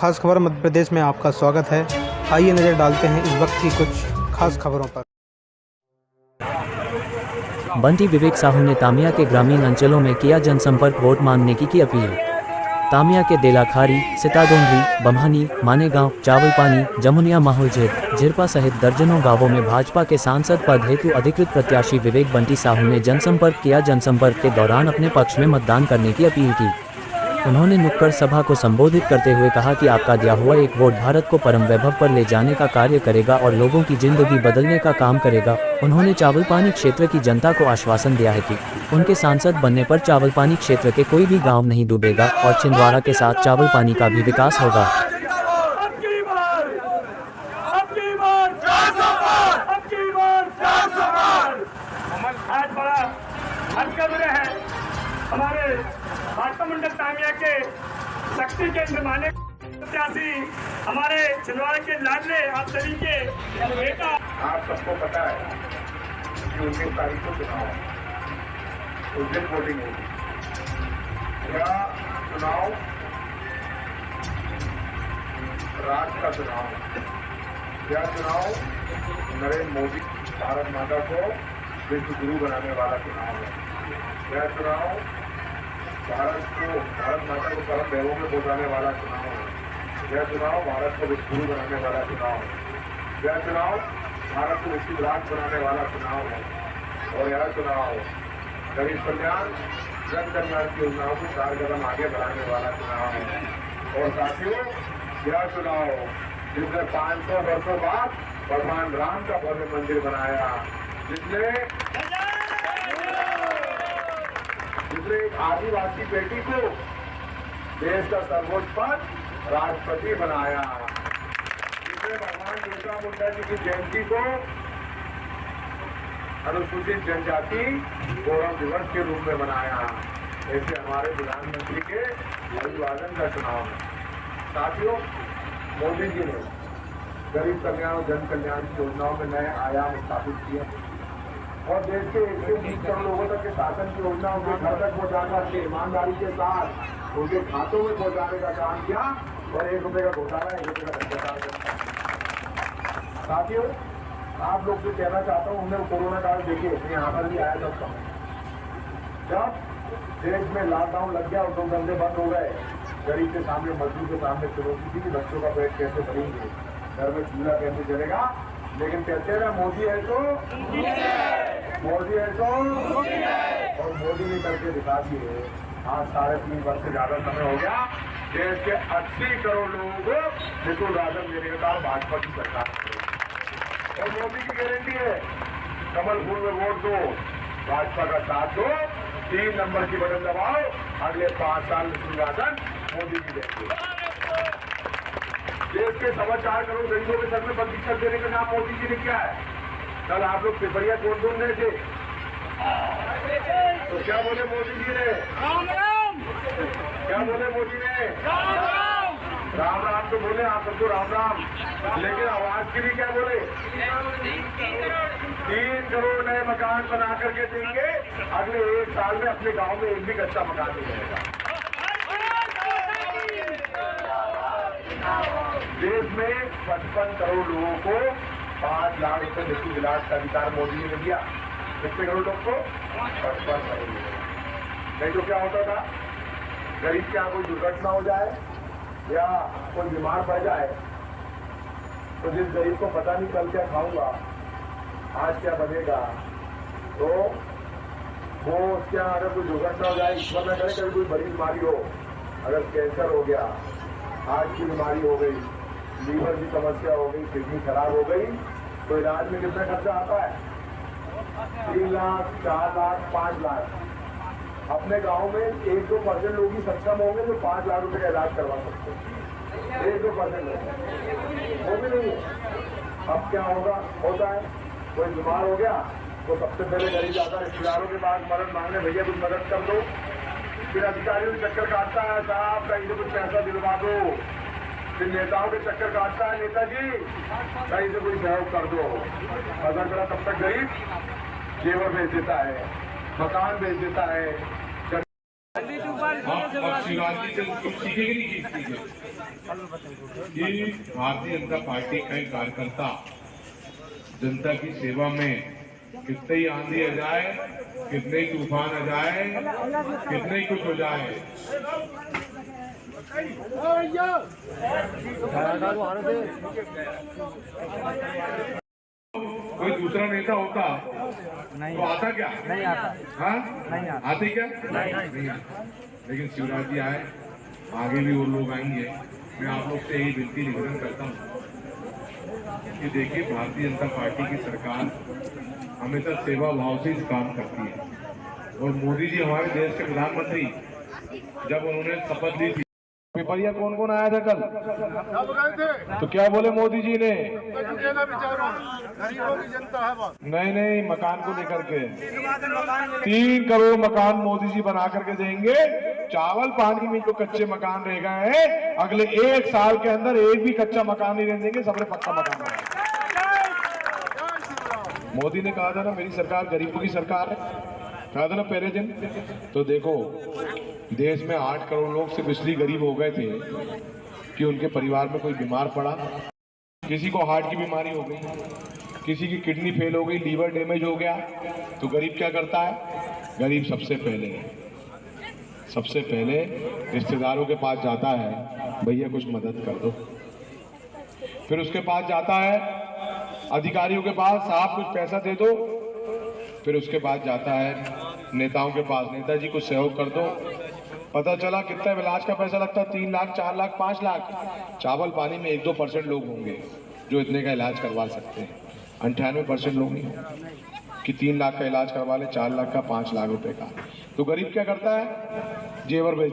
खास खबर मध्य प्रदेश में आपका स्वागत है। आइए नज़र डालते हैं इस वक्त की कुछ खास खबरों पर। बंटी विवेक साहू ने तामिया के ग्रामीण अंचलों में किया जनसंपर्क, वोट मांगने की अपील। तामिया के देलाखारी, सिताडोंगरी, बम्हानी, मानेगांव, चावलपानी, जमुनिया, माहौलझिर, झिरपा सहित दर्जनों गांवों में भाजपा के सांसद पद हेतु अधिकृत प्रत्याशी विवेक बंटी साहू ने जनसंपर्क किया। जनसंपर्क के दौरान अपने पक्ष में मतदान करने की अपील की। उन्होंने नुक्कड़ सभा को संबोधित करते हुए कहा कि आपका दिया हुआ एक वोट भारत को परम वैभव पर ले जाने का कार्य करेगा और लोगों की जिंदगी बदलने का काम करेगा। उन्होंने चावलपानी क्षेत्र की जनता को आश्वासन दिया है कि उनके सांसद बनने पर चावलपानी क्षेत्र के कोई भी गांव नहीं डूबेगा और छिंदवाड़ा के साथ चावलपानी का भी विकास होगा। हमारे भाजपा मंडल तामिया के शक्ति केंद्र माने प्रत्याशी हमारे छिंदवाड़ा के लाडले आप सभी के बेटा। आप सबको पता है कि 19 तारीख को चुनाव है, उस दिन वोटिंग होगी। यह चुनाव राष्ट्र का चुनाव है। यह चुनाव नरेंद्र मोदी भारत माता को विश्व गुरु बनाने वाला चुनाव है। यह चुनाव भारत माता को परम वैभव में पहुंचाने वाला चुनाव है। यह चुनाव भारत को विश्व गुरु बनाने वाला चुनाव है। यह चुनाव भारत को विश्व राष्ट्र बनाने वाला चुनाव है। और यह चुनाव गरीब कल्याण, जन कल्याण की योजनाओं को 4 कदम आगे बढ़ाने वाला चुनाव है। और साथियों, यह चुनाव जिसने 500 वर्षों बाद भगवान राम का भव्य मंदिर बनाया, जिसने एक आदिवासी बेटी को देश का सर्वोच्च पद राष्ट्रपति बनाया, जिसने भगवान बिरसा मुंडा जी की जयंती को अनुसूचित जनजाति गौरव दिवस के रूप में बनाया। ऐसे हमारे प्रधानमंत्री के अभिवादन का चुनाव है। साथियों, मोदी जी ने गरीब कल्याण और जन कल्याण की योजनाओं में नए आयाम स्थापित किए और देश के 120 करोड़ लोगों तक के शासन की योजना उनके घर तक पहुंचाने के ईमानदारी के साथ उनके खातों में पहुंचाने का काम किया। और 1 रुपये का घोटाला, 1 रुपये का भ्रष्टाचार। साथियों, आप लोग से कहना चाहता हूं, हमने कोरोना काल देखिए, यहाँ पर भी आया था। जब देश में लॉकडाउन लग गया और 2 धंधे बंद हो गए, गरीब के सामने, मजदूर के सामने चुनौती थी कि बच्चों का पेट कैसे भरेंगे, घर में चूल्हा कैसे चलेगा। लेकिन कहते हैं मोदी है तो मोदी है तो और मोदी ने करके दिखा दिए। आज 3.5 वर्ष से ज्यादा समय हो गया, देश के 80 करोड़ लोगों को बिल्कुल राशन देने का काम भाजपा की सरकार है। और मोदी की गारंटी है, कमल फूल में वोट दो, भाजपा का साथ दो, 3 नंबर की बटन दबाओ, अगले 5 साल में राशन मोदी की देंगे। देश के 4.25 करोड़ गरीबों के सर में प्रतिशत देने का नाम मोदी जी ने किया है। कल आप लोग पेपरिया कौन ढूंढ रहे थे, तो क्या बोले मोदी जी ने? राम राम। क्या बोले मोदी ने? राम राम। राम राम तो बोले, आप सबको राम राम, लेकिन आवाज के लिए क्या बोले? 3 करोड़ नए मकान बना करके देंगे, अगले 1 साल में अपने गांव में एक भी कच्चा मकान नहीं रहेगा। देश में 55 करोड़ लोगों को 5 लाख रुपए निःशुल्क इलाज का अधिकार मोदी जी ने दिया। कितने करोड़ लोग को? 55 करोड़ लोग। नहीं तो क्या होता था, गरीब के यहाँ कोई दुर्घटना हो जाए या कोई बीमार पड़ जाए तो जिस गरीब को पता नहीं कल क्या खाऊंगा, आज क्या बनेगा, तो वो उसके यहाँ अगर कोई दुर्घटना हो जाए, ईश्वर न करे कभी कोई बड़ी बीमारी हो, अगर कैंसर हो गया, हार्ट की बीमारी हो गई, लीवर की समस्या हो गई, किडनी खराब हो गई, तो इलाज में कितना खर्चा आता है? 3 लाख, 4 लाख, 5 लाख। अपने गांव में 1-2% लोग ही सक्षम होंगे जो 5 लाख रुपए का इलाज करवा सकते हैं। 1-2% लोग, वो भी नहीं है। अब क्या होता है, कोई बीमार हो गया तो सबसे पहले गरीब जाता है रिश्तेदारों के पास मदद मांगने, भैया कुछ मदद कर दो। फिर अधिकारियों के चक्कर काटता है, साहब कहीं से कुछ पैसा दिलवा दो। फिर नेताओं के चक्कर काटता है, नेताजी कहीं से कोई सहयोग कर दो। अगर मेरा तब तक गरीब जेवर बेच देता है, मकान बेच देता है, अब शिवराज जी से कुछ सीखेगी नहीं चीज कि भारतीय जनता पार्टी का एक कार्यकर्ता जनता की सेवा में कितने ही आंधी आ जाए, कितने ही तूफान आ जाए, कितने ही कुछ हो जाए, कोई दूसरा नेता होता नहीं, तो आता क्या? नहीं आता। हाँ, नहीं आता। आते क्या? नहीं आता। लेकिन शिवराज जी आए, आगे भी वो लोग आएंगे। मैं आप लोग से यही विनती निवेदन करता हूँ कि देखिए, भारतीय जनता पार्टी की सरकार हमेशा सेवा भाव से इस काम करती है। और मोदी जी हमारे देश के प्रधानमंत्री, जब उन्होंने शपथ ली थी, पेपरिया कौन कौन आया था कल? तो क्या बोले मोदी जी ने? गरीबों की जनता है बस। नहीं, मकान को लेकर के 3 करोड़ मकान मोदी जी बना करके देंगे। चावल पानी में जो कच्चे मकान रह गए हैं, अगले 1 साल के अंदर एक भी कच्चा मकान नहीं रहने देंगे, सबने पक्का मकान बनाएंगे। मोदी ने कहा था ना, मेरी सरकार गरीबों की सरकार है, कहा था ना पहले दिन। तो देखो, देश में 8 करोड़ लोग सिर्फ इसलिए गरीब हो गए थे कि उनके परिवार में कोई बीमार पड़ा, किसी को हार्ट की बीमारी हो गई, किसी की किडनी फेल हो गई, लीवर डैमेज हो गया। तो गरीब क्या करता है? गरीब सबसे पहले रिश्तेदारों के पास जाता है, भैया कुछ मदद कर दो। फिर उसके पास जाता है अधिकारियों के पास, साहब कुछ पैसा दे दो। फिर उसके बाद जाता है नेताओं के पास, नेताजी कुछ सहयोग कर दो। पता चला कितना इलाज का पैसा लगता है, 3 लाख, 4 लाख, 5 लाख। चावल पानी में 1-2% लोग होंगे जो इतने का इलाज करवा सकते हैं, 98% लोग नहीं होंगे कि 3 लाख का इलाज करवा ले, 4 लाख का, 5 लाख रुपए का। तो गरीब क्या करता है? जेवर बेच